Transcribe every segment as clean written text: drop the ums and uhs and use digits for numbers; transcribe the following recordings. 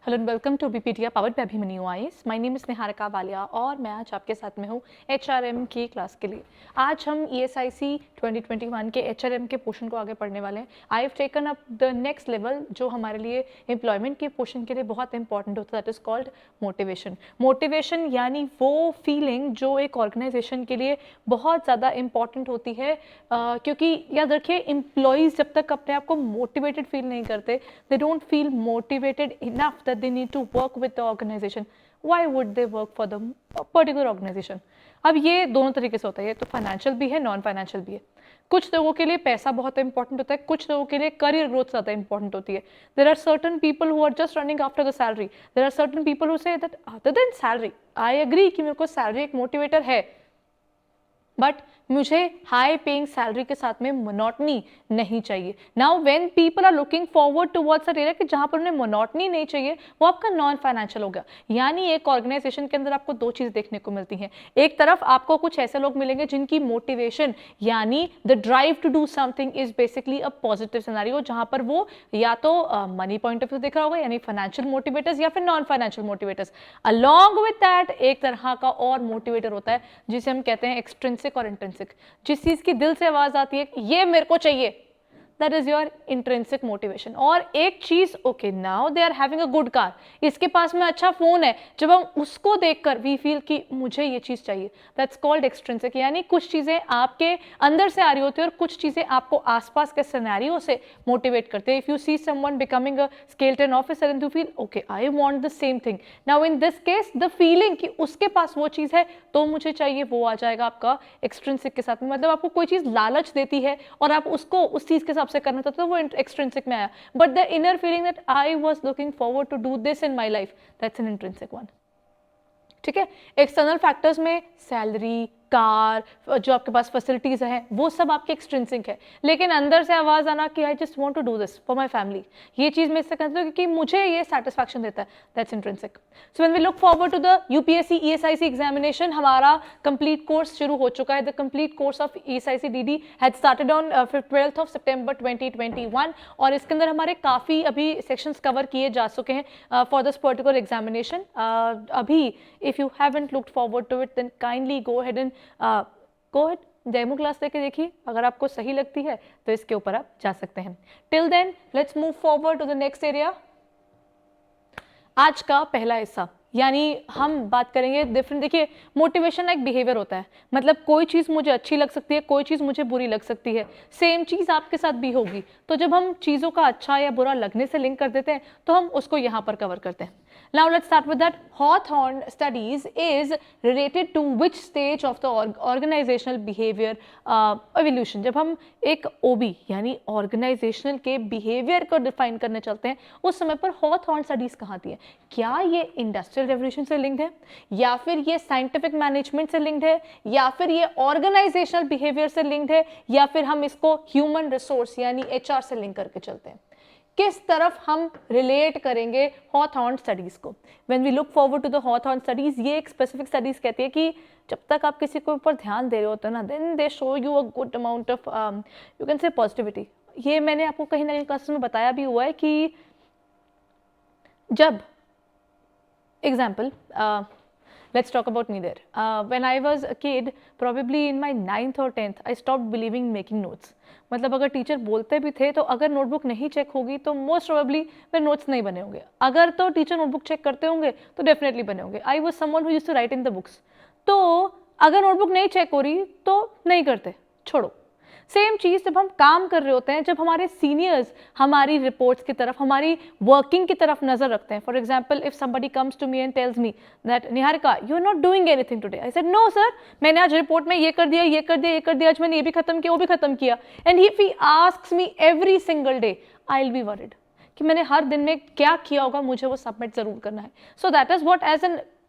Hello and welcome to BPTI powered by Abhimanyu IAS. My name is Niharika Walia और मैं आज आपके साथ में हूँ एचआरएम की क्लास के लिए। आज हम ईएसआईसी 2021 के एचआरएम के पोर्शन को आगे पढ़ने वाले हैं। I have taken up the next level जो हमारे लिए एम्प्लॉयमेंट के पोर्शन के लिए बहुत इंपॉर्टेंट होता है, that is called motivation. Motivation यानी वो फीलिंग जो एक ऑर्गेनाइजेशन के लिए बहुत ज़्यादा इंपॉर्टेंट होती है, क्योंकि याद रखिए एम्प्लॉयज़ जब तक अपने आप को मोटिवेटेड फील नहीं करते, they don't feel motivated enough that they need to work with the organization. Why would they work for the particular organization? अब ये दोनों तरीके से होता है, ये तो फाइनेंशियल भी है, नॉन फाइनेंशियल भी है। कुछ लोगों के लिए पैसा बहुत इंपॉर्टेंट होता है, कुछ लोगों के लिए करियर ग्रोथ ज़्यादा इंपॉर्टेंट होती है। There are certain people who are just running after the salary, there are certain people who say that other than salary, I agree कि मेरे को सैलरी एक मोटिवेटर है, बट मुझे हाई पेइंग सैलरी के साथ में मोनोटनी नहीं चाहिए। Now when people are looking forward towards a area कि जहां पर उन्हें मोनोटनी नहीं चाहिए, वो आपका नॉन फाइनेंशियल हो गया। यानी एक ऑर्गेनाइजेशन के अंदर आपको दो चीज़ देखने को मिलती हैं। एक तरफ आपको कुछ ऐसे लोग मिलेंगे जिनकी मोटिवेशन यानी the drive to do something is basically a positive scenario, जहां पर वो या तो मनी पॉइंट ऑफ व्यू देख रहा होगा यानी फाइनेंशियल मोटिवेटर्स या फिर non financial motivators. Along with that एक तरह का और मोटिवेटर होता है जिसे हम कहते हैं एक्सट्रिंसिक और इंट्रिंसिक। जिस चीज की दिल से आवाज आती है ये मेरे को चाहिए, that is your intrinsic motivation। और एक चीज, okay now they are having a good car, इसके पास में अच्छा फोन है, जब हम उसको देखकर वी फील कि मुझे ये चीज चाहिए, दैट्स कॉल्ड एक्सट्रिंसिक। यानी कुछ चीजें आपके अंदर से आ रही होती है और कुछ चीजें आपको आसपास के सिनेरियो से मोटिवेट करते हैं। If you see someone becoming a skeleton officer and you feel okay I want the same thing, now in this case the feeling कि उसके पास वो चीज है तो मुझे चाहिए, वो आ जाएगा आपका एक्सट्रिंसिक के साथ में। मतलब आपको कोई चीज लालच देती है और आप उसको उस चीज के हिसाब से करना चाहते हो, वो एक्सट्रिंसिक में आया। But the inner feeling that I was looking forward to do this in my life, that's an intrinsic one. ठीक है, एक्सटर्नल फैक्टर्स में सैलरी, कार, जो आपके पास फैसिलिटीज हैं, वो सब आपके एक्सट्रिंसिक है। लेकिन अंदर से आवाज आना कि I just want to do this for my family, ये चीज मैं इससे करती हूँ क्योंकि मुझे ये सेटिस्फैक्शन देता है, that's intrinsic. So when we look forward to the UPSC ESIC examination, हमारा कंप्लीट कोर्स शुरू हो चुका है। The complete course of ESIC DD had started on 12th of September 2021 और इसके अंदर हमारे काफी अभी सेक्शंस कवर किए जा चुके हैं फॉर दिस पर्टिकुलर एग्जामिनेशन। अभी if you haven't looked forward to it then kindly go ahead and go ahead, demo class लेके देखिए, अगर आपको सही लगती है तो इसके ऊपर आप जा सकते हैं। Till then let's move forward to the next area. आज का पहला हिस्सा यानी हम बात करेंगे डिफरेंट। देखिए मोटिवेशन एक बिहेवियर होता है, मतलब कोई चीज़ मुझे अच्छी लग सकती है, कोई चीज़ मुझे बुरी लग सकती है, सेम चीज़ आपके साथ भी होगी। तो जब हम चीज़ों का अच्छा या बुरा लगने से लिंक कर देते हैं तो हम उसको यहाँ पर कवर करते हैं। Now let's start with that. Hawthorne studies is related to which stage of the organizational behavior evolution? जब हम एक OB यानी organizational के behavior को define करने चलते हैं, उस समय पर Hawthorne studies कहाँ आती है? क्या ये industrial revolution से linked है, या फिर ये scientific management से linked है, या फिर ये organizational behavior से linked है, या फिर हम इसको human resource यानी HR से link करके चलते हैं? किस तरफ हम रिलेट करेंगे हॉथॉर्न स्टडीज को? When we look forward to the Hawthorne studies, ये एक स्पेसिफिक स्टडीज कहती है कि जब तक आप किसी के ऊपर ध्यान दे रहे होते हो ना, then they show you a good amount of you can say positivity. ये मैंने आपको कहीं ना कहीं क्लासेस में बताया भी हुआ है कि जब example let's talk about me there. When I was a kid, probably in my 9th or 10th, I stopped believing making notes. मतलब अगर टीचर बोलते भी थे तो अगर नोटबुक नहीं चेक होगी तो मोस्ट प्रोबेबली मेरे नोट्स नहीं बने होंगे। अगर तो टीचर नोटबुक चेक करते होंगे तो डेफिनेटली बने होंगे। I was someone who used to write in the books. तो अगर नोटबुक नहीं चेक हो रही तो नहीं करते, छोड़ो। सेम चीज़ जब हम काम कर रहे होते हैं, जब हमारे सीनियर्स हमारी रिपोर्ट्स की तरफ, हमारी वर्किंग की तरफ नजर रखते हैं। For example if somebody comes to me and tells me that Niharika you are not doing anything today, I said no sir, मैंने आज रिपोर्ट में ये कर दिया, ये कर दिया, ये कर दिया, आज मैंने ये भी खत्म किया, वो भी खत्म किया। And if he asks me every single day, I will be worried कि मैंने हर दिन में क्या किया होगा, मुझे वो सबमिट जरूर करना है। So that is what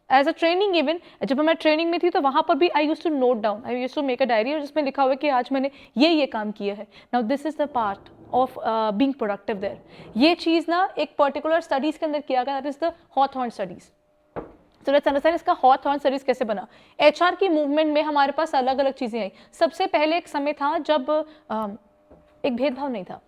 as a training, even जब मैं ट्रेनिंग में थी तो वहां पर भी I use to note down, I use to make a diary जिसमें लिखा हुआ है कि आज मैंने ये काम किया है। Now this is the part of being productive there. ये चीज़ ना एक पर्टिकुलर स्टडीज के अंदर किया गया, that is the Hawthorne studies. तो लेट्स अंडरस्टैंड इसका हॉथॉर्न स्टडीज कैसे बना। एचआर की मूवमेंट में हमारे पास अलग अलग चीज़ें आई। सबसे पहले एक समय था जब एक भेदभाव नहीं था,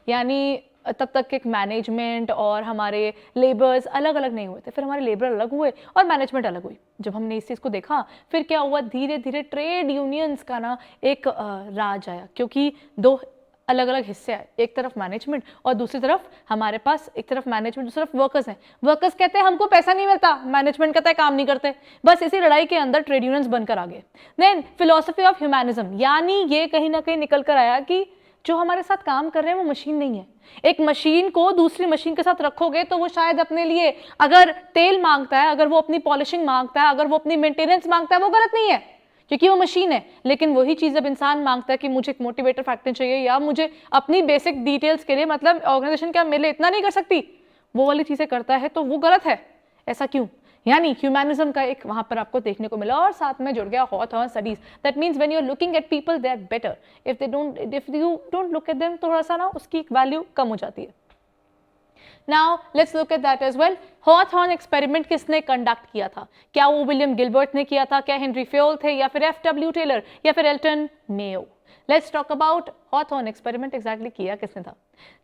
यानी तब तक एक मैनेजमेंट और हमारे लेबर्स अलग अलग नहीं हुए थे, फिर हमारे लेबर अलग हुए और मैनेजमेंट अलग हुई। जब हमने इस चीज़ को देखा फिर क्या हुआ, धीरे धीरे ट्रेड यूनियंस का ना एक राज आया, क्योंकि दो अलग अलग हिस्से आए, एक तरफ मैनेजमेंट और दूसरी तरफ हमारे पास, एक तरफ मैनेजमेंट दूसरी तरफ वर्कर्स हैं। वर्कर्स कहते हैं हमको पैसा नहीं मिलता, मैनेजमेंट कहता है काम नहीं करते। बस इसी लड़ाई के अंदर ट्रेड यूनियंस बनकर आ गए। देन फिलोसफी ऑफ ह्यूमैनिज्म, यानी ये कहीं ना कहीं निकल कर आया कि जो हमारे साथ काम कर रहे हैं वो मशीन नहीं है। एक मशीन को दूसरी मशीन के साथ रखोगे तो वो शायद अपने लिए अगर तेल मांगता है, अगर वो अपनी पॉलिशिंग मांगता है, अगर वो अपनी मेंटेनेंस मांगता है, वो गलत नहीं है क्योंकि वो मशीन है। लेकिन वही चीज जब इंसान मांगता है कि मुझे एक मोटिवेटर फैक्टर चाहिए या मुझे अपनी बेसिक डिटेल्स के लिए, मतलब ऑर्गेनाइजेशन क्या मेरे लिए इतना नहीं कर सकती, वो वाली चीजें करता है तो वो गलत है। ऐसा क्यों? यानी ह्यूमैनिज्म का एक वहां पर आपको देखने को मिला और साथ में जुड़ गया Hawthorne studies. That means when you are looking at people they are better, if you don't look at them थोड़ा सा ना उसकी वैल्यू कम हो जाती है। Now let's look at that as well. Hawthorne experiment किसने कंडक्ट किया था? क्या वो विलियम गिलबर्ट ने किया था, क्या हेनरी फ्योल थे, या फिर एफ.डब्ल्यू. टेलर, या फिर Elton Mayo? Let's talk about Hawthorne experiment exactly किया किसने था।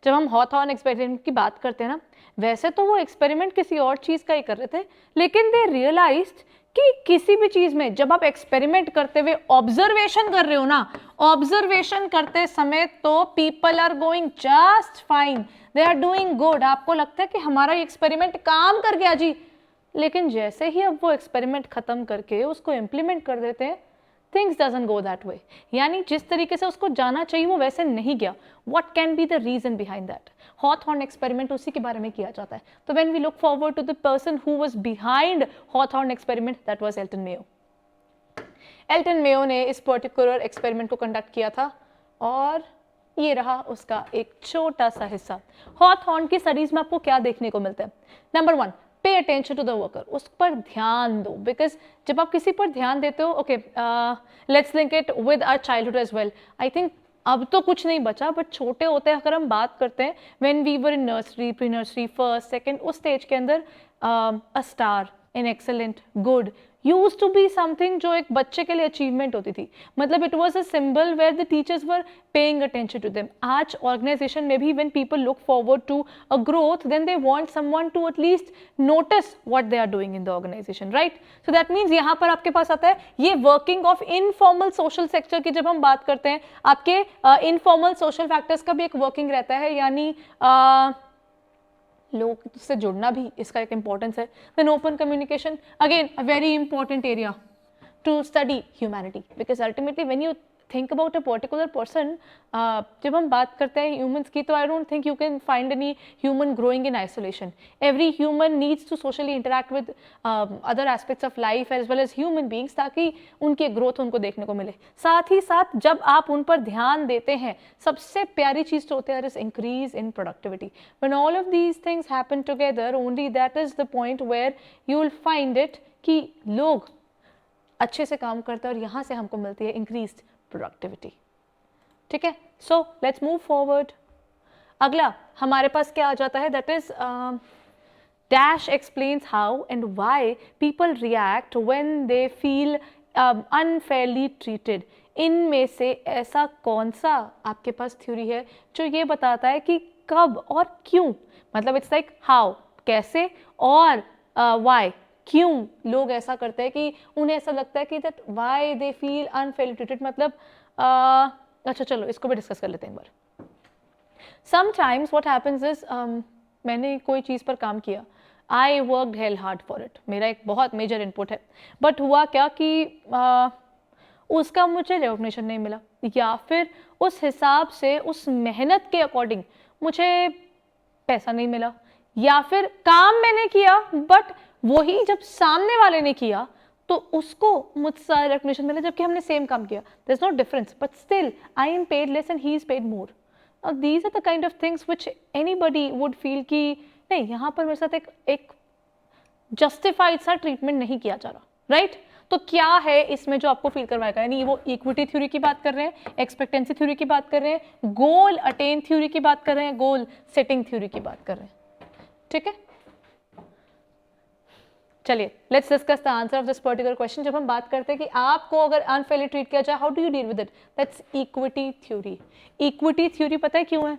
जब हम हॉथॉर्न एक्सपेरिमेंट की बात करते हैं ना, वैसे तो वो एक्सपेरिमेंट किसी और चीज का ही कर रहे थे, लेकिन दे रियलाइज्ड कि किसी भी चीज में जब आप एक्सपेरिमेंट करते हुए ऑब्जर्वेशन कर रहे हो ना, ऑब्जर्वेशन करते समय तो people are going just fine, they are doing good. आपको लगता है कि हमारा ये एक्सपेरिमेंट काम कर गया जी, लेकिन जैसे ही अब वो एक्सपेरिमेंट खत्म करके उसको इम्प्लीमेंट कर देते हैं, things doesn't go that way. यानी जिस तरीके से उसको जाना चाहिए वो वैसे नहीं गया। What can be the reason behind that? Hawthorne experiment उसी के बारे में किया जाता है। तो when we look forward to the person who was behind Hawthorne experiment, that was Elton Mayo. Elton Mayo ने इस पर्टिकुलर एक्सपेरिमेंट को कंडक्ट किया था और ये रहा उसका एक छोटा सा हिस्सा। हॉथॉर्न की स्टडीज में आपको क्या देखने को मिलता है? Number 1, pay attention to the worker, उस पर ध्यान दो। बिकॉज जब आप किसी पर ध्यान देते हो, okay let's link it with our childhood as well. I think अब तो कुछ नहीं बचा, बट छोटे होते अगर हम बात करते हैं, when we were in nursery, pre nursery, first, second, उस स्टेज के अंदर a star, an excellent, good use to be something जो एक बच्चे के लिए अचीवमेंट होती थी। मतलब it was a symbol where the teachers were paying attention to them. आज ऑर्गेनाइजेशन में भी when people look forward to a growth, then they want someone to at least notice what they are doing in the organisation, right? So that means यहाँ पर आपके पास आता है ये working of informal social sector की। जब हम बात करते हैं, आपके इनफॉर्मल सोशल फैक्टर्स का भी एक वर्किंग रहता है, यानी लोग से जुड़ना भी इसका एक इंपॉर्टेंस है। Then open communication, again a very important area to study humanity, because ultimately when you think about a particular person, जब हम बात करते हैं ह्यूमंस की, तो I don't think you can find any human growing in isolation. Every human needs to socially interact with other aspects of life as well as human beings, ताकि उनकी growth उनको देखने को मिले। साथ ही साथ जब आप उन पर ध्यान देते हैं, सबसे प्यारी चीज तो होती है is increase in productivity. When all of these things happen together, only that is the point where you will find it कि लोग अच्छे से काम करते हैं और यहाँ से हमको मिलती है इंक्रीज्ड प्रोडक्टिविटी। ठीक है, सो लेट्स मूव फॉरवर्ड। अगला हमारे पास क्या आ जाता है, that is dash explains how and why people react when they feel unfairly treated. इनमें से ऐसा कौन सा आपके पास थ्योरी है जो ये बताता है कि कब और क्यों, मतलब इट्स लाइक हाउ कैसे और व्हाई क्यों लोग ऐसा करते हैं कि उन्हें ऐसा लगता है कि that why they feel unfairly treated. मतलब अच्छा चलो इसको भी डिस्कस कर लेते हैं एक बार। समटाइम्स व्हाट हैपेंस इज, मैंने कोई चीज़ पर काम किया, I worked hello hard for it, मेरा एक बहुत मेजर इनपुट है, बट हुआ क्या कि उसका मुझे रिकॉग्निशन नहीं मिला, या फिर उस हिसाब से उस मेहनत के अकॉर्डिंग मुझे पैसा नहीं मिला, या फिर काम मैंने किया बट वही जब सामने वाले ने किया तो उसको मुझसे रिकॉग्निशन मिला, जबकि हमने सेम काम किया। There is no difference, but still I am paid less and he is paid more. These are the kind of things which anybody would feel कि नहीं, यहाँ पर मेरे साथ एक जस्टिफाइड सा ट्रीटमेंट नहीं किया जा रहा, राइट? तो क्या है इसमें जो आपको फील करवाएगा, यानी वो इक्विटी थ्योरी की बात कर रहे हैं, एक्सपेक्टेंसी थ्योरी की बात कर रहे हैं, गोल अटेन थ्योरी की बात कर रहे हैं, गोल सेटिंग थ्योरी की बात कर रहे हैं। ठीक है, चलिए let's discuss the answer of this particular question. जब हम बात करते हैं कि आपको अगर अनफेयरली ट्रीट किया जाए, how do you deal with it, that's equity theory. Equity theory पता है क्यों है?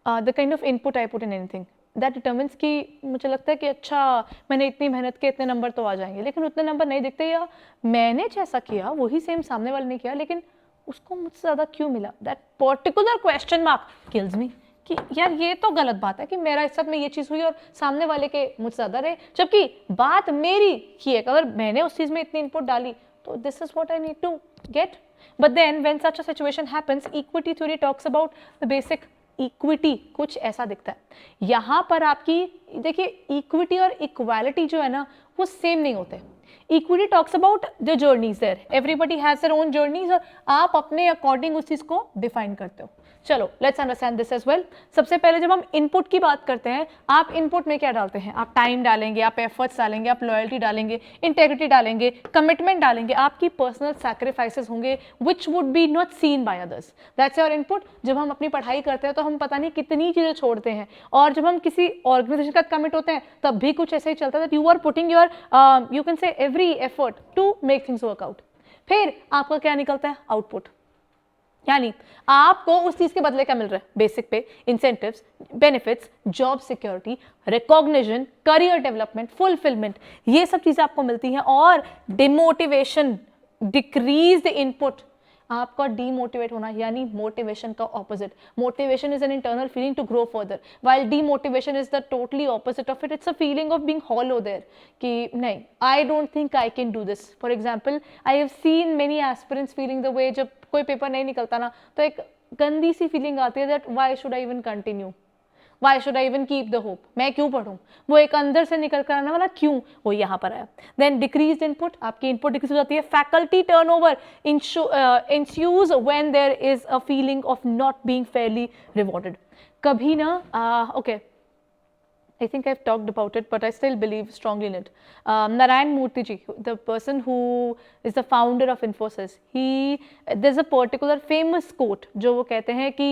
The kind of input I put in anything that determines कि मुझे लगता है कि अच्छा मैंने इतनी मेहनत के इतने नंबर तो आ जाएंगे, लेकिन उतने नंबर नहीं दिखते, या मैंने जैसा किया वही सेम सामने वाले ने किया लेकिन उसको मुझसे ज़्यादा क्यों मिला, that particular question mark kills me कि यार ये तो गलत बात है कि मेरा इस साथ में ये चीज़ हुई और सामने वाले के मुझसे ज़्यादा रहे, जबकि बात मेरी की है, अगर मैंने उस चीज़ में इतनी इनपुट डाली तो this is what I need to get. But then when such a situation happens, equity theory talks about the basic equity. कुछ ऐसा दिखता है यहाँ पर आपकी, देखिए इक्विटी और इक्वालिटी जो है ना वो सेम नहीं होते. Equity talks about the journeys there, everybody has their own journeys और आप अपने अकॉर्डिंग उस चीज को डिफाइन करते हो. चलो let's understand this as well. सबसे पहले जब हम इनपुट की बात करते हैं, आप इनपुट में क्या डालते हैं? आप टाइम डालेंगे, आप एफर्ट्स डालेंगे, आप लॉयल्टी डालेंगे, इंटेग्रिटी डालेंगे, कमिटमेंट डालेंगे, आपकी पर्सनल सैक्रिफाइसेस होंगे which would be not seen by others. That's your input. जब हम अपनी पढ़ाई करते हैं तो हम पता नहीं कितनी चीज़ें छोड़ते हैं, और जब हम किसी ऑर्गेनाइजेशन का कमिट होते हैं तब भी कुछ ऐसा ही चलता है that you are putting your you can say every effort to make things work out. फिर आपका क्या निकलता है? आउटपुट. यानी आपको उस चीज के बदले क्या मिल रहा है? Basic pay, incentives, benefits, job security, recognition, career development, fulfilment, ये सब चीजें आपको मिलती हैं. और डिमोटिवेशन, डिक्रीज द इनपुट, आपका डीमोटिवेट होना, यानी मोटिवेशन का opposite. Motivation is an internal feeling to grow further, while demotivation is the totally opposite of it. It's a feeling of being hollow there कि नहीं, I don't think I can do this. For example, I have seen many aspirants feeling the way, जब कोई paper नहीं निकलता ना तो एक गंदी सी फीलिंग आती है that why should I even continue, why should I even keep the hope, मैं क्यों पढ़ूं. वो एक अंदर से निकल कर आने वाला क्यों, वो यहाँ पर आया. देन डिक्रीज इनपुट, आपकी इनपुट डिक्रीज हो जाती है. Faculty turnover ensues when there is a feeling of not being fairly rewarded. कभी ना okay, I think I've talked about it, but I still believe strongly in it. Narayan Murthy ji, the person who is the founder of Infosys, there's a particular famous quote जो वो कहते हैं कि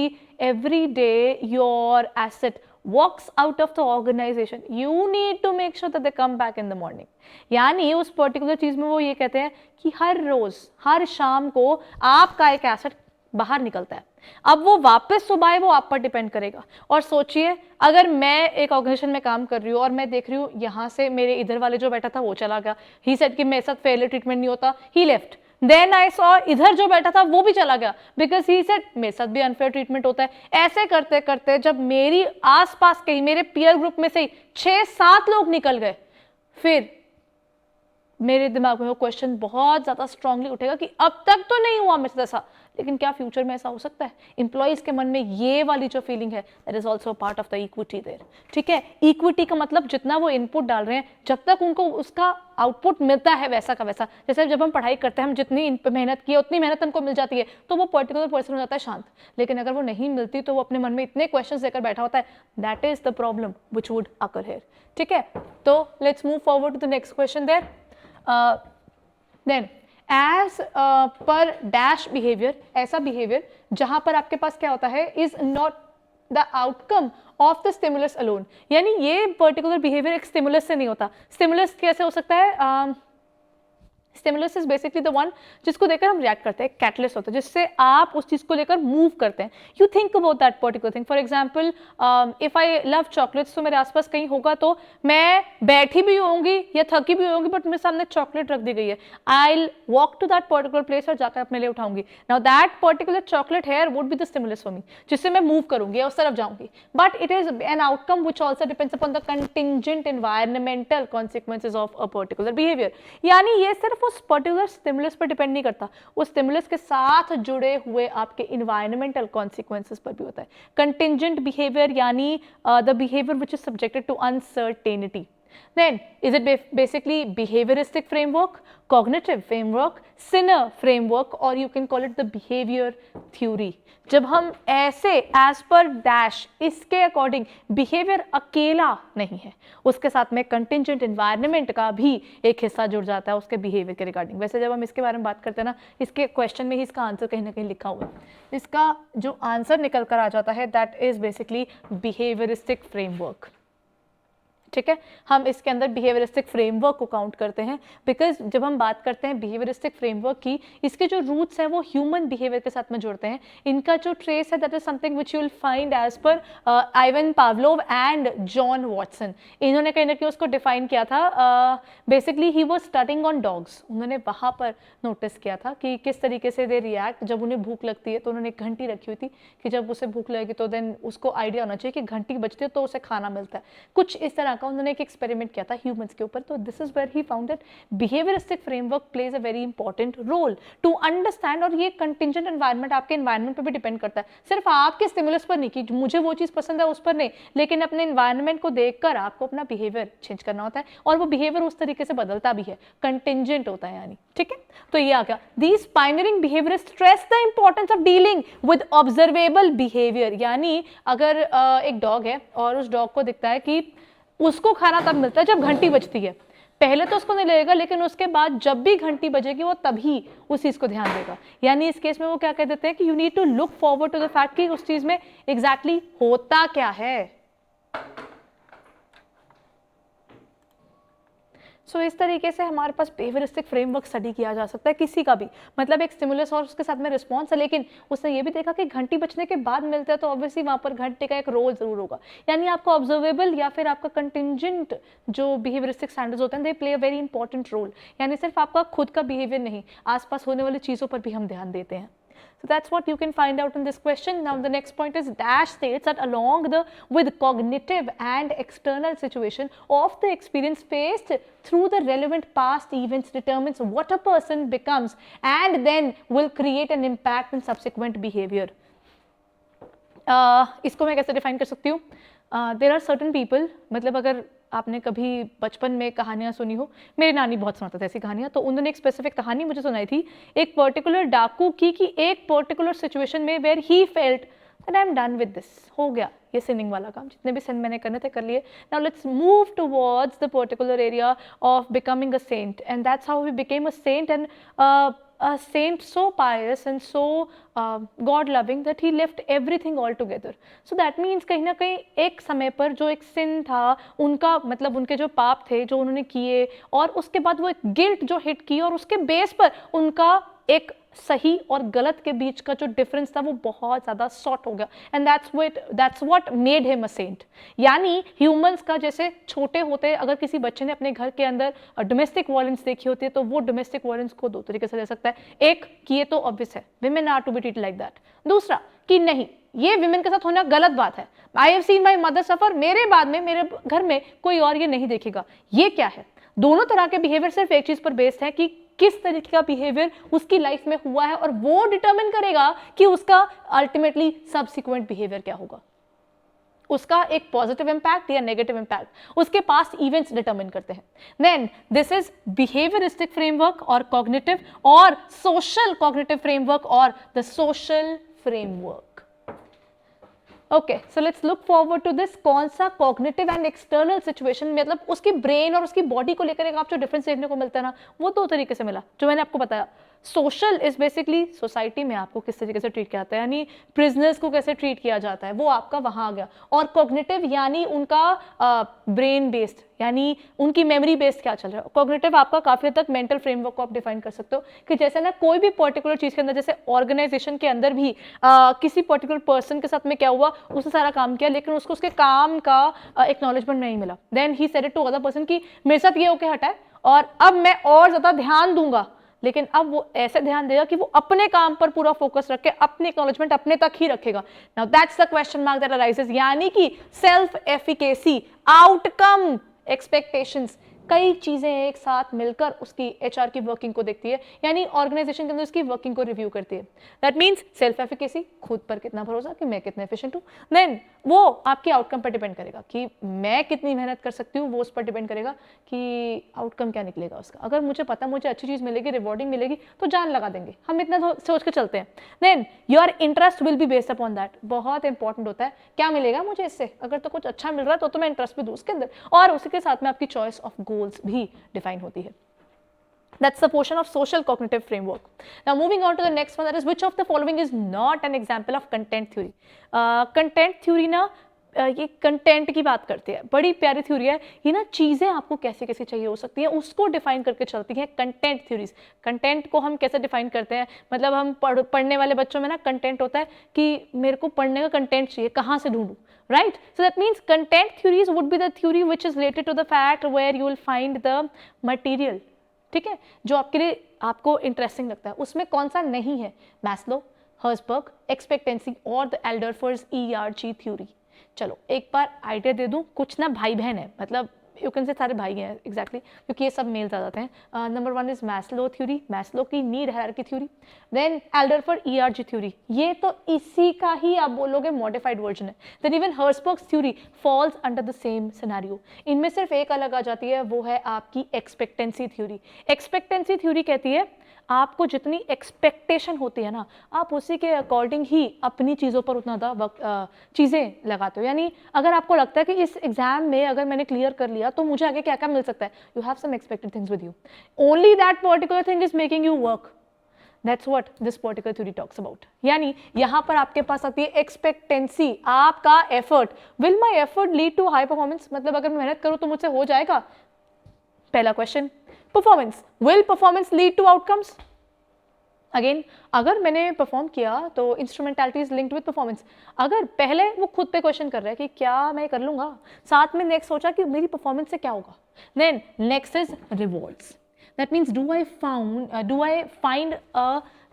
every day your asset walks out of the organization, you need to make sure that they come back in the morning. यानी उस particular चीज़ में वो ये कहते हैं कि हर रोज़, हर शाम को आपका एक एसेट बाहर निकलता है. अब वो वापस सुबह आए वो आप पर डिपेंड करेगा. और सोचिए, अगर मैं एक ऑर्गेनाइजेशन में काम कर रही हूँ और मैं देख रही हूँ यहाँ से मेरे इधर वाले जो बैठा था वो चला गया, ही सेड कि मेरे साथ फेयर ट्रीटमेंट नहीं होता, ही लेफ्ट. देन आई सॉ इधर जो बैठा था वो भी चला गया बिकॉज ही सेड मेरे साथ भी अनफेयर ट्रीटमेंट होता है. ऐसे करते करते जब मेरी आसपास के ही, मेरे पीयर ग्रुप में से ही 6-7 लोग निकल गए, फिर मेरे दिमाग में वो क्वेश्चन बहुत ज़्यादा स्ट्रांगली उठेगा कि अब तक तो नहीं हुआ मेरे साथ ऐसा, लेकिन क्या फ्यूचर में ऐसा हो सकता है? एम्प्लॉइज के मन में ये वाली जो फीलिंग है, that is also part of the equity there. ठीक है, इक्विटी का मतलब जितना वो इनपुट डाल रहे हैं, जब तक उनको उसका आउटपुट मिलता है वैसा का वैसा. जैसे जब हम पढ़ाई करते हैं, हम जितनी मेहनत की उतनी मेहनत हमको मिल जाती है तो वो पर्टिकुलर पर्सन हो जाता है शांत. लेकिन अगर वो नहीं मिलती तो वो अपने मन में इतने क्वेश्चन लेकर बैठा होता है. That is the problem which would occur here. ठीक है, तो let's move forward to the next question there. Then as per dash behaviour, ऐसा बिहेवियर जहां पर आपके पास क्या होता है, is not the outcome of the stimulus alone. यानी ये पर्टिकुलर बिहेवियर एक स्टिमुलस से नहीं होता. स्टिमुलस कैसे हो सकता है? Stimulus is basically the one जिसको देखकर हम रिएक्ट करते हैं. कैटलिस्ट होता है जिससे आप उस चीज को लेकर मूव करते हैं. You think about that particular thing. For example, if I love chocolates, तो मेरे आसपास कहीं होगा तो मैं बैठी भी होंगी या थकी भी होंगी, बट मेरे सामने चॉकलेट रख दी गई है, I will walk to that particular place और जाकर अपने लिए उठाऊंगी. Now that particular chocolate here would be the stimulus for me, जिससे मैं मूव करूंगी, उस तरफ जाऊंगी. But it is an outcome which also depends upon the contingent environmental consequences of a particular behaviour. यानी ये सिर्फ उस पर्टिकुलर स्टिमुलस पर डिपेंड नहीं करता, उस स्टिमुलस के साथ जुड़े हुए आपके इन्वायरमेंटल कॉन्सिक्वेंसेस पर भी होता है. कंटिंजेंट बिहेवियर यानी the behaviour which is subjected to uncertainty. Then, is it basically behavioristic framework, cognitive framework, Sinner framework, or you can call it the behavior theory? जब हम ऐसे as per dash इसके according behaviour अकेला नहीं है, उसके साथ में कंटिंजेंट एनवायरनमेंट का भी एक हिस्सा जुड़ जाता है उसके बिहेवियर के रिगार्डिंग. वैसे जब हम इसके बारे में बात करते हैं ना, इसके क्वेश्चन में ही इसका आंसर कहीं ना कहीं लिखा हुआ है. इसका जो आंसर निकल कर आ जाता है that is basically behaviouristic framework. ठीक है, हम इसके अंदर बिहेवियरिस्टिक फ्रेमवर्क को काउंट करते हैं, बिकॉज जब हम बात करते हैं बिहेवियरिस्टिक फ्रेमवर्क की, इसके जो रूट्स हैं वो ह्यूमन बिहेवियर के साथ में जुड़ते हैं। इनका जो ट्रेस है that is something which you will find as per Ivan Pavlov and John Watson. इन्होंने कहीं ना कहीं उसको डिफाइन किया था। Basically he was studying on dogs. उन्होंने वहाँ पर नोटिस किया था कि किस तरीके से दे रिएक्ट जब उन्हें भूख लगती है। तो उन्होंने एक घंटी रखी हुई थी कि जब उसे भूख लगेगी तो देन उसको आइडिया होना चाहिए कि घंटी बजती है तो उसे खाना मिलता है। कुछ इस तरह का उन्होंने एक एक्सपेरिमेंट किया था ह्यूमंस के ऊपर। तो this is where he found that behaviouristic framework plays a very important role to understand. और ये कंटिंजेंट एनवायरनमेंट, आपके एनवायरनमेंट पर भी डिपेंड करता है, सिर्फ आपके स्टिमुलस पर नहीं कि मुझे वो चीज़ पसंद है उस पर नहीं, लेकिन अपने एनवायरनमेंट को देखकर आपको अपना बिहेवियर चेंज करना होता है। और वो बिहेवियर उस तरीके से बदलता भी है, कंटिंजेंट होता है यानी। ठीक है, तो ये आ गया। These pioneering behaviourist stress the importance of dealing with observable behaviour. यानी अगर एक डॉग है और उस डॉग को दिखता है कि उसको खाना तब मिलता है जब घंटी बजती है, पहले तो उसको नहीं लगेगा, लेकिन उसके बाद जब भी घंटी बजेगी वो तभी उस चीज़ को ध्यान देगा। यानी इस केस में वो क्या कह देते हैं कि you need to look forward to the fact कि उस चीज़ में एग्जैक्टली होता क्या है। सो इस तरीके से हमारे पास बिहेवियरिस्टिक फ्रेमवर्क स्टडी किया जा सकता है किसी का भी, मतलब एक स्टिमुलस और उसके साथ में रिस्पॉन्स है, लेकिन उसने ये भी देखा कि घंटी बजने के बाद मिलता है तो ऑब्वियसली वहाँ पर घंटे का एक रोल जरूर होगा। यानी आपका ऑब्जर्वेबल या फिर आपका कंटिंजेंट जो बिहेवियरिस्टिक स्टैंडर्ड्स होते हैं they play a very important role. यानी सिर्फ आपका खुद का बिहेवियर नहीं, आसपास होने वाली चीज़ों पर भी हम ध्यान देते हैं। So that's what you can find out in this question. Now the next point is dash states that along with cognitive and external situation of the experience faced through the relevant past events determines what a person becomes and then will create an impact in subsequent behavior. इसको मैं कैसे define कर सकती हूँ? देर are certain people, मतलब अगर आपने कभी बचपन में कहानियाँ सुनी हो, मेरी नानी बहुत सुनाते थे ऐसी कहानियाँ, तो उन्होंने एक स्पेसिफिक कहानी मुझे सुनाई थी एक पर्टिकुलर डाकू की, कि एक पर्टिकुलर सिचुएशन में where he felt that I am done with this, हो गया ये सिनिंग वाला काम, जितने भी सिन मैंने करने थे कर लिए, now let's move towards the particular area of becoming a saint, and that's how we became a saint, and a saint so pious and so God loving that he left everything all together. So that means कहीं ना कहीं एक समय पर जो एक sin था उनका, मतलब उनके जो पाप थे जो उन्होंने किए, और उसके बाद वो एक गिल्ट जो हिट की, और उसके बेस पर उनका एक सही और गलत के बीच का जो डिफरेंस था वो बहुत ज़्यादा शॉर्ट हो गया, and that's what made him a saint. यानी ह्यूमंस का जैसे छोटे होते, अगर किसी बच्चे ने अपने घर के अंदर डोमेस्टिक वायलेंस देखी होती है तो वो डोमेस्टिक वायलेंस को दो तरीके से ले सकता है। एक कि ये तो ऑब्वियस है, women are to be treated like that. दूसरा कि नहीं, ये विमेन के साथ होना गलत बात है, I have seen my mother suffer, मेरे बाद में मेरे घर में कोई और ये नहीं देखेगा। ये क्या है? दोनों तरह के बिहेवियर सिर्फ एक चीज पर बेस्ड है कि किस तरीके का बिहेवियर उसकी लाइफ में हुआ है, और वो डिटरमिन करेगा कि उसका अल्टीमेटली सब्सिक्वेंट बिहेवियर क्या होगा, उसका एक पॉजिटिव इंपैक्ट या नेगेटिव इंपैक्ट उसके पास्ट इवेंट्स डिटरमिन करते हैं। Then this is behaviouristic framework और कॉग्निटिव और सोशल कॉग्निटिव फ्रेमवर्क और the social framework. Okay, so let's look forward to this. कौन सा कॉग्निटिव एंड एक्सटर्नल सिचुएशन, मतलब उसकी ब्रेन और उसकी बॉडी को लेकर एक आप जो डिफरेंस देखने को मिलता है ना, वो दो तरीके से मिला जो मैंने आपको बताया। सोशल इज बेसिकली सोसाइटी में आपको किस तरीके से ट्रीट किया जाता है, यानी प्रिजनर्स को कैसे ट्रीट किया जाता है, वो आपका वहाँ आ गया। और कॉग्निटिव यानी उनका ब्रेन बेस्ड, यानी उनकी मेमोरी बेस्ड क्या चल रहा है। कॉग्निटिव आपका काफ़ी हद तक मेंटल फ्रेमवर्क को आप डिफाइन कर सकते हो कि जैसे ना कोई भी पर्टिकुलर चीज़ के अंदर, जैसे ऑर्गेनाइजेशन के अंदर भी किसी पर्टिकुलर पर्सन के साथ में क्या हुआ, उसने सारा काम किया लेकिन उसको उसके काम का एक्नॉलेजमेंट नहीं मिला। Then he said it to other person कि मेरे साथ ये होके हटा है और अब मैं और ज़्यादा ध्यान दूंगा, लेकिन अब वो ऐसे ध्यान देगा कि वो अपने काम पर पूरा फोकस रख के अपनी एक्नॉलेजमेंट अपने तक ही रखेगा। Now that's the question mark that arises, यानी कि सेल्फ एफिकेसी, आउटकम एक्सपेक्टेशंस, कई चीजें एक साथ मिलकर उसकी एचआर की वर्किंग को देखती है, यानी ऑर्गेनाइजेशन के अंदर उसकी वर्किंग को रिव्यू करती है। दैट मीन्स सेल्फ एफिकेसी, खुद पर कितना भरोसा कि मैं कितना एफिशिएंट हूँ। देन वो आपके आउटकम पर डिपेंड करेगा कि मैं कितनी मेहनत कर सकती हूँ, वो उस पर डिपेंड करेगा कि आउटकम क्या निकलेगा उसका। अगर मुझे पता मुझे अच्छी चीज़ मिलेगी, रिवॉर्डिंग मिलेगी, तो जान लगा देंगे, हम इतना सोच के चलते हैं। Then your interest will be based upon that, बहुत इंपॉर्टेंट होता है क्या मिलेगा मुझे इससे, अगर तो कुछ अच्छा मिल रहा है तो मैं इंटरेस्ट भी दूँ उसके अंदर, और उसी के साथ में आपकी चॉइस ऑफ गोल्स भी डिफाइन होती है। That's the portion of social cognitive framework. Now moving on to the next one, that is which of the following is not an example of content theory. Content theory ना ये content की बात करती है, बड़ी प्यारी थ्योरी है ये ना। चीज़ें आपको कैसे कैसे चाहिए हो सकती हैं उसको डिफाइन करके चलती हैं कंटेंट थ्योरीज। कंटेंट को हम कैसे डिफाइन करते हैं, मतलब हम पढ़ने वाले बच्चों में ना कंटेंट होता है कि मेरे को पढ़ने का कंटेंट चाहिए, कहाँ से ढूंढूं, right? So that means content theories would be the theory which is related to the fact where you will find the material, ठीक है, जो आपके लिए आपको इंटरेस्टिंग लगता है। उसमें कौन सा नहीं है, मैस्लो, हर्सबर्ग, एक्सपेक्टेंसी और द एल्डरफर्स ERG थ्योरी। चलो एक बार आइडिया दे दूं, कुछ ना भाई बहन है, मतलब यू कैन से सारे भाई हैं एग्जैक्टली, क्योंकि ये सब मेल्स आ जाते हैं। Number 1 is Maslow theory, Maslow की need hierarchy theory. Then Alderfer ERG theory, ये तो इसी का ही आप बोलोगे मॉडिफाइड वर्जन है। Then even Herzberg's theory falls under the same scenario. इनमें सिर्फ एक अलग आ जाती है, वो है आपकी एक्सपेक्टेंसी थ्योरी। एक्सपेक्टेंसी थ्योरी कहती है आपको जितनी एक्सपेक्टेशन होती है ना, आप उसी के अकॉर्डिंग ही अपनी चीज़ों पर उतना ज़्यादा वक्त चीज़ें लगाते हो। यानी अगर आपको लगता है कि इस एग्जाम में अगर मैंने क्लियर कर लिया तो मुझे आगे क्या क्या मिल सकता है, you have some expected things with you, only that particular thing is making you work. That's what this particular theory talks about. यानी यहाँ पर आपके पास आती है एक्सपेक्टेंसी, आपका effort. Will my effort lead to high performance, मतलब अगर मैं मेहनत करूँ तो मुझसे हो जाएगा, पहला question. Performance, will performance lead to outcomes, again अगर मैंने परफॉर्म किया तो instrumentality is linked with performance. अगर पहले वो खुद पे क्वेश्चन कर रहा है कि क्या मैं कर लूंगा, साथ में नेक्स्ट सोचा कि मेरी परफॉर्मेंस से क्या होगा। Then next is rewards, that means do I find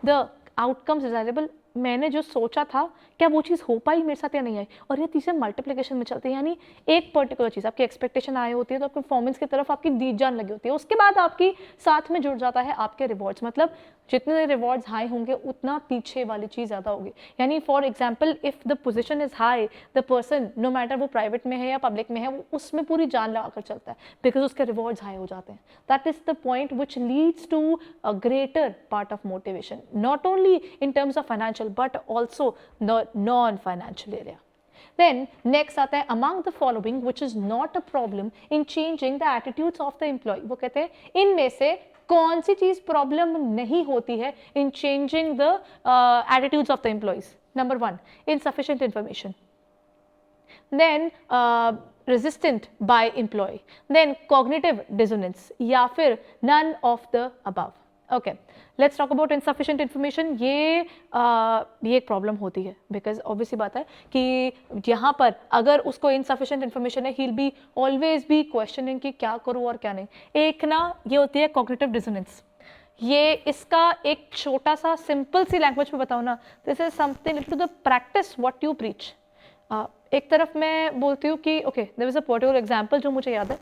the outcomes desirable, मैंने जो सोचा था क्या वो चीज़ हो पाई मेरे साथ या नहीं आई। और ये तीसरे मल्टीप्लिकेशन में चलते हैं, यानी एक पर्टिकुलर चीज़ आपकी एक्सपेक्टेशन आई होती है तो आपकी परफॉर्मेंस की तरफ आपकी दी जान लगी होती है, उसके बाद आपकी साथ में जुड़ जाता है आपके रिवॉर्ड्स, मतलब जितने रिवॉर्ड्स हाई होंगे उतना पीछे वाली चीज़ ज़्यादा होगी। यानी for example if the position is high, the person no matter वो प्राइवेट में है या पब्लिक में है, वो उसमें पूरी जान लगा कर चलता है बिकॉज उसके रिवॉर्ड्स हाई हो जाते हैं। That is the point which leads to a greater part of motivation, not only in terms of financial but also non financial area. Then next आता है among the following which is not a problem in changing the attitudes of the employee, वो कहते हैं इनमें से कौन सी चीज problem नहीं होती है in changing the attitudes of the employees. Number 1, insufficient information. Then resistant by employee. Then cognitive dissonance या फिर none of the above. Okay, let's talk about insufficient information. ये एक प्रॉब्लम होती है बिकॉज ऑब्वियसली बात है कि यहाँ पर अगर उसको इनसफिशिएंट इन्फॉर्मेशन है, he will be always be questioning कि क्या करूँ और क्या नहीं। एक ना ये होती है कॉग्निटिव डिसोनेंस, ये इसका एक छोटा सा सिंपल सी लैंग्वेज में बताऊँ ना, this is something to the practice what you preach. एक तरफ मैं बोलती हूँ कि okay there is a particular example जो मुझे याद है,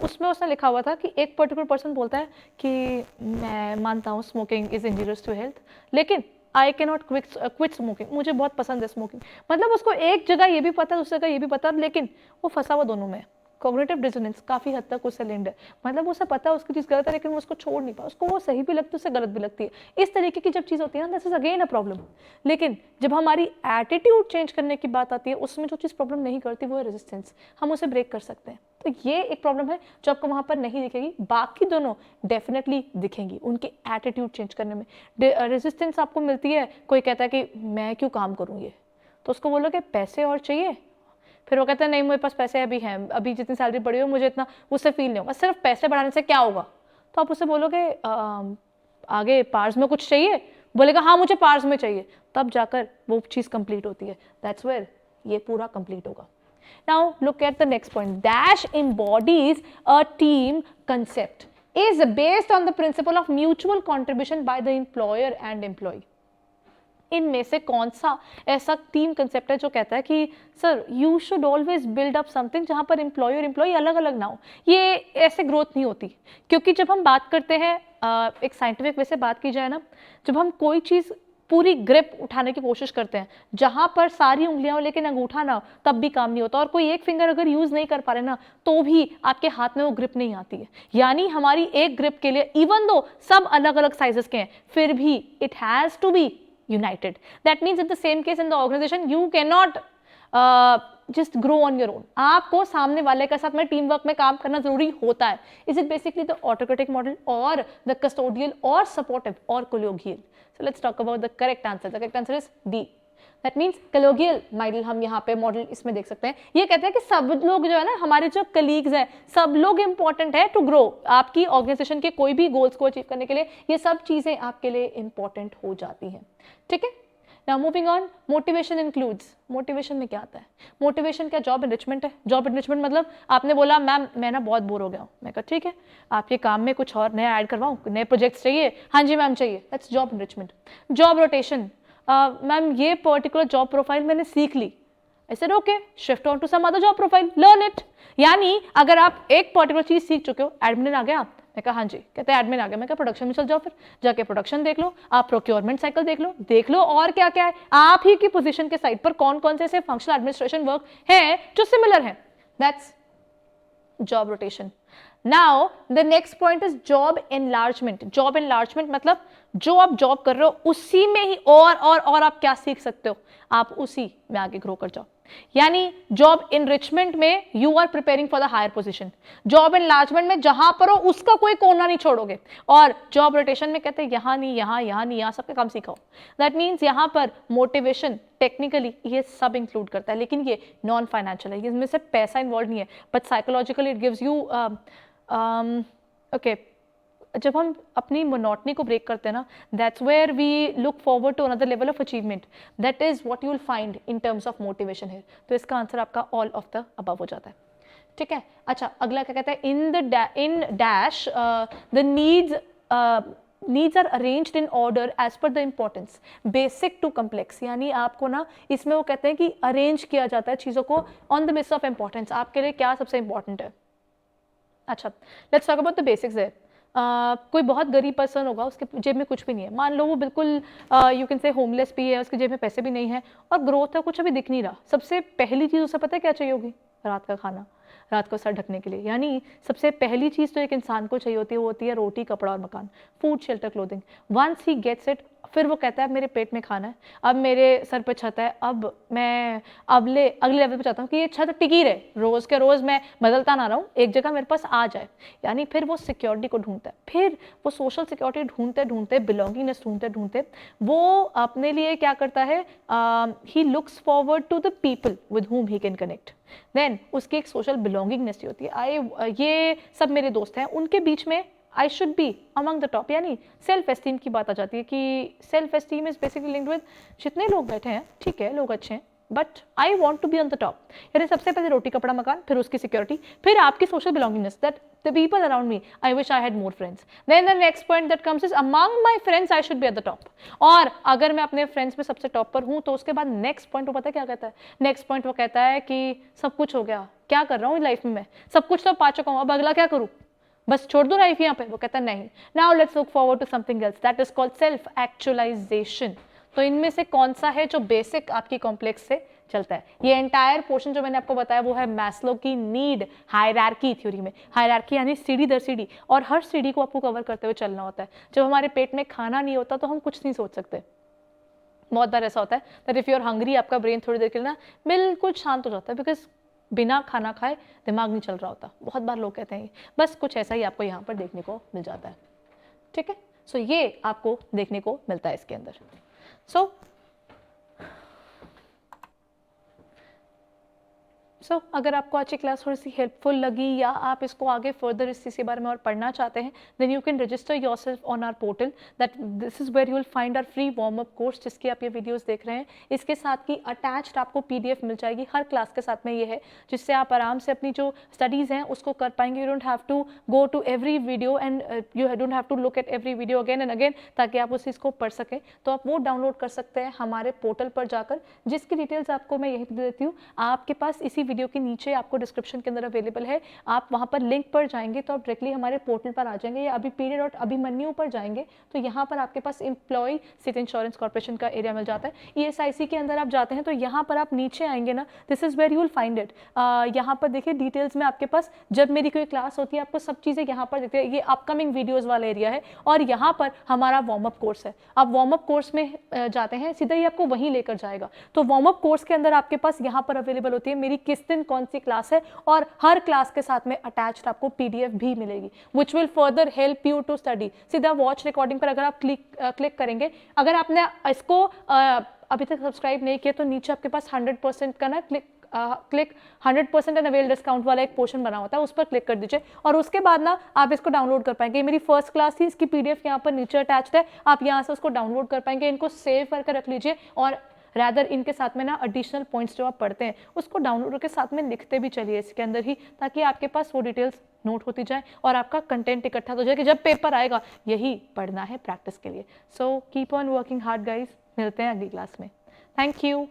उसमें उसने लिखा हुआ था कि एक पर्टिकुलर पर्सन बोलता है कि मैं मानता हूँ smoking is injurious to health, लेकिन I can not quit smoking, मुझे बहुत पसंद है स्मोकिंग। मतलब उसको एक जगह ये भी पता है, दूसरी जगह ये भी पता है, लेकिन वो फंसा हुआ दोनों में। कॉग्निटिव डिसोनेंस काफ़ी हद तक उससे लिंक्ड है, मतलब उसे पता है उसकी चीज़ गलत है लेकिन वो उसको छोड़ नहीं पा, उसको वो सही भी लगती है, उससे गलत भी लगती है। इस तरीके की जब चीज़ होती है ना, this is again a problem. लेकिन जब हमारी एटीट्यूड चेंज करने की बात आती है, उसमें जो चीज़ प्रॉब्लम नहीं करती वो है रेजिस्टेंस, हम उसे ब्रेक कर सकते हैं। तो ये एक प्रॉब्लम है जो आपको वहाँ पर नहीं दिखेगी, बाकी दोनों डेफिनेटली दिखेंगी उनके एटीट्यूड चेंज करने में। रेजिस्टेंस आपको मिलती है, कोई कहता है कि मैं क्यों काम करूँ ये, तो उसको बोलोगे पैसे और चाहिए, फिर वो कहते हैं नहीं मेरे पास पैसे अभी हैं, अभी जितनी सैलरी बढ़ी हो मुझे इतना उससे फील नहीं होगा, सिर्फ पैसे बढ़ाने से क्या होगा। तो आप उससे बोलोगे आगे पार्स में कुछ चाहिए, बोलेगा हाँ मुझे पार्स में चाहिए, तब जाकर वो चीज़ कंप्लीट होती है, दैट्स वेयर ये पूरा कंप्लीट होगा। Now look at the next point, dash embodies a team concept is based on the principle of mutual contribution by the employer and employee. इनमें से कौन सा ऐसा टीम कंसेप्ट है जो कहता है कि sir you should always build up something जहां पर एम्प्लॉय और एम्प्लॉय अलग अलग ना हो। ये ऐसे ग्रोथ नहीं होती, क्योंकि जब हम बात करते हैं एक साइंटिफिक वे से बात की जाए ना, जब हम कोई चीज़ पूरी ग्रिप उठाने की कोशिश करते हैं जहां पर सारी उंगलियां हो लेकिन अंगूठा ना हो, तब भी काम नहीं होता। और कोई एक फिंगर अगर यूज नहीं कर पा रहे ना, तो भी आपके हाथ में वो ग्रिप नहीं आती है। यानी हमारी एक ग्रिप के लिए इवन दो सब अलग अलग साइजेस के हैं, फिर भी it has to be united. That means in the same case in the organization you cannot just grow on your own. आपको सामने वाले के साथ में टीम वर्क में काम करना जरूरी होता है। Is it basically the autocratic model or the custodial or supportive or collegial? So let's talk about the correct answer. The correct answer is D. That means collegial model हम यहाँ पे model इसमें देख सकते हैं। ये कहते हैं कि सब लोग जो है ना, हमारे जो कलीग्स हैं, सब लोग इंपॉर्टेंट है टू ग्रो। आपकी ऑर्गेनाइजेशन के कोई भी गोल्स को अचीव करने के लिए ये सब चीज़ें आपके लिए इंपॉर्टेंट हो जाती हैं। ठीक है, now moving on, motivation includes. Motivation में क्या आता है? मोटिवेशन क्या जॉब एनरिचमेंट है? जॉब एनरिचमेंट मतलब आपने बोला मैम मैं ना बहुत बोर हो गया हूँ, मैं कहा ठीक है आपके काम में कुछ और नया ऐड करवाऊँ, नए प्रोजेक्ट्स चाहिए? हाँ जी मैम चाहिए, that's job enrichment. Job rotation, ma'am ये पर्टिकुलर जॉब प्रोफाइल मैंने सीख ली, I said okay, shift on to some other job profile, learn it। यानी अगर आप एक पर्टिकुलर चीज सीख चुके हो, एडमिन आ गया, मैं कहा हाँ जी, कहते हैं एडमिन आ गया, मैं कहा प्रोडक्शन में चल जाओ, फिर जाके प्रोडक्शन देख लो, आप प्रोक्योरमेंट साइकिल देख लो और क्या क्या है आप ही की पोजीशन के साइड पर कौन कौन से ऐसे फंक्शनल एडमिनिस्ट्रेशन वर्क हैं जो सिमिलर हैं, that's job rotation. Now the next point is job enlargement. Job enlargement मतलब जो आप जॉब कर रहे हो उसी में ही और आप क्या सीख सकते हो, आप उसी में आगे ग्रो कर जाओ। यानी जॉब इनरिचमेंट में you are preparing for the higher position, job enlargement में जहां पर हो उसका कोई कोना नहीं छोड़ोगे, और जॉब रोटेशन में कहते हैं यहां नहीं यहां नहीं, यहां सबका काम सीखो। दैट मीन्स यहां पर मोटिवेशन टेक्निकली ये सब इंक्लूड करता है, लेकिन ये नॉन फाइनेंशियल है, इसमें से पैसा इन्वॉल्व नहीं है, but psychologically it gives you okay. जब हम अपनी मोनोटनी को ब्रेक करते हैं ना, that's where we look forward to another level of achievement, that is what you will find in terms of motivation है। तो इसका आंसर आपका ऑल ऑफ द अबव हो जाता है। ठीक है, अच्छा अगला क्या कहता है, in dash the needs are arranged in order as per the importance, basic to complex. यानी आपको ना इसमें वो कहते हैं कि अरेंज किया जाता है चीज़ों को on the basis of importance, आपके लिए क्या सबसे इंपॉर्टेंट है। अच्छा, let's talk about the basics है। कोई बहुत गरीब पर्सन होगा, उसके जेब में कुछ भी नहीं है, मान लो वो बिल्कुल यू कैन से होमलेस भी है, उसके जेब में पैसे भी नहीं है और ग्रोथ है कुछ अभी दिख नहीं रहा। सबसे पहली चीज़ उसे पता है क्या चाहिए होगी? रात का खाना, रात को सर ढकने के लिए। यानी सबसे पहली चीज़ तो एक इंसान को चाहिए होती है, वो होती है रोटी, कपड़ा और मकान, food, shelter, clothing. Once he gets it, फिर वो कहता है अब मेरे पेट में खाना है, अब मेरे सर पे छत है, अब मैं अगले लेवल पे चाहता हूँ कि ये छत टिकी रहे, रोज़ के रोज़ मैं बदलता ना रहूँ, एक जगह मेरे पास आ जाए। यानी फिर वो सिक्योरिटी को ढूंढता है, फिर वो सोशल सिक्योरिटी ढूंढते ढूंढते, बिलोंगिंगनेस ढूंढते ढूंढते वो अपने लिए क्या करता है, he looks forward to the people with whom he can connect. Then उसकी एक सोशल बिलोंगिंगनेस होती है, ये सब मेरे दोस्त हैं, उनके बीच में I should be among the top. यानी सेल्फ एस्टीम की बात आ जाती है कि self esteem is basically linked with जितने लोग बैठे हैं, ठीक है लोग अच्छे हैं, but I want to be on the top. यानी सबसे पहले रोटी, कपड़ा, मकान, फिर उसकी सिक्योरिटी, फिर आपकी social belongingness, that the people around me I wish I had more friends. Then the next point that comes is among my friends I should be at the top. और अगर मैं अपने फ्रेंड्स में सबसे top पर हूँ तो उसके बाद नेक्स्ट पॉइंट वो पता है क्या कहता है? नेक्स्ट पॉइंट वो कहता है कि सब कुछ हो गया, क्या कर रहा हूँ लाइफ में, मैं सब कुछ तो पा चुका हूँ, अब अगला क्या करूँ, बस छोड़ दो लाइफ यहाँ पे? वो कहता है नहीं, now let's look forward to something else, that is called self actualisation. तो इनमें से कौन सा है जो बेसिक आपकी कॉम्प्लेक्स से चलता है? ये एंटायर पोर्शन जो मैंने आपको बताया वो है मैस्लो की नीड हायरार्की थ्योरी में। हायरार्की यानी सीढ़ी दर सीढ़ी, और हर सीढ़ी को आपको कवर करते हुए चलना होता है। जब हमारे पेट में खाना नहीं होता तो हम कुछ नहीं सोच सकते। बहुत बार ऐसा होता है that if you are hungry, आपका ब्रेन थोड़ी देर के लिए ना बिल्कुल शांत हो जाता है, बिकॉज बिना खाना खाए दिमाग नहीं चल रहा होता। बहुत बार लोग कहते हैं, बस कुछ ऐसा ही आपको यहाँ पर देखने को मिल जाता है। ठीक है, सो ये आपको देखने को मिलता है इसके अंदर। सो अगर आपको आज की क्लास थोड़ी सी हेल्पफुल लगी या आप इसको आगे फर्दर इस चीज़ के बारे में और पढ़ना चाहते हैं, then you can register yourself on our portal, that this is where you will find our free warm up course, जिसकी आप ये वीडियोस देख रहे हैं। इसके साथ की अटैच्ड आपको PDF मिल जाएगी, हर क्लास के साथ में ये है, जिससे आप आराम से अपनी जो स्टडीज़ हैं उसको कर पाएंगे। You don't have to go to every video and you don't have to look at every video again and again, ताकि आप उस चीज़ को पढ़ सकें। तो आप वो डाउनलोड कर सकते हैं हमारे पोर्टल पर जाकर, जिसकी डिटेल्स आपको मैं यहीं दे देती हूँ। आपके पास इसी वीडियो के नीचे आपको डिस्क्रिप्शन के अंदर अवेलेबल है, आप वहां पर लिंक पर जाएंगे तो आप डायरेक्टली हमारे पोर्टल पर आ जाएंगे, या अभी pd.abhimanyu पर जाएंगे तो यहाँ पर आपके पास एम्प्लॉय स्टेट इंश्योरेंस कॉर्पोरेशन का एरिया मिल जाता है। ESIC के अंदर आप जाते हैं तो यहाँ पर आप नीचे आएंगे ना, this is where you will find it. यहाँ पर देखिए डिटेल्स में आपके पास जब मेरी कोई क्लास होती है आपको सब चीज़ें यहाँ पर देखते हैं। ये अपकमिंग वीडियोज़ वाला एरिया है और यहाँ पर हमारा वार्म अप कोर्स है। आप वार्म अप कोर्स में जाते हैं, सीधा ही आपको वहीं लेकर जाएगा। तो वार्म अप कोर्स के अंदर आपके पास यहाँ पर अवेलेबल होती है मेरी किस दिन कौन सी क्लास है, और हर क्लास के साथ में अटैच्ड आपको PDF भी मिलेगी, which will further help you to study. सीधा वॉच रिकॉर्डिंग पर अगर आप क्लिक करेंगे, अगर आपने इसको अभी तक सब्सक्राइब नहीं किया तो नीचे आपके पास 100% का ना क्लिक 100% एंड अवेल डिस्काउंट वाला एक पोर्शन बना होता है, उस पर क्लिक कर दीजिए और उसके बाद ना आप इसको डाउनलोड कर पाएंगे। मेरी फर्स्ट क्लास थी, इसकी पीडीएफ यहाँ पर नीचे अटैच्ड है, आप यहाँ से उसको डाउनलोड कर पाएंगे। इनको सेव करके रख लीजिए और रैदर इनके साथ में ना एडिशनल पॉइंट्स जो आप पढ़ते हैं उसको डाउनलोड के साथ में लिखते भी चलिए इसके अंदर ही, ताकि आपके पास वो डिटेल्स नोट होती जाए और आपका कंटेंट इकट्ठा हो जाए कि जब पेपर आएगा यही पढ़ना है प्रैक्टिस के लिए। So keep on working hard guys, मिलते हैं अगली क्लास में। Thank you.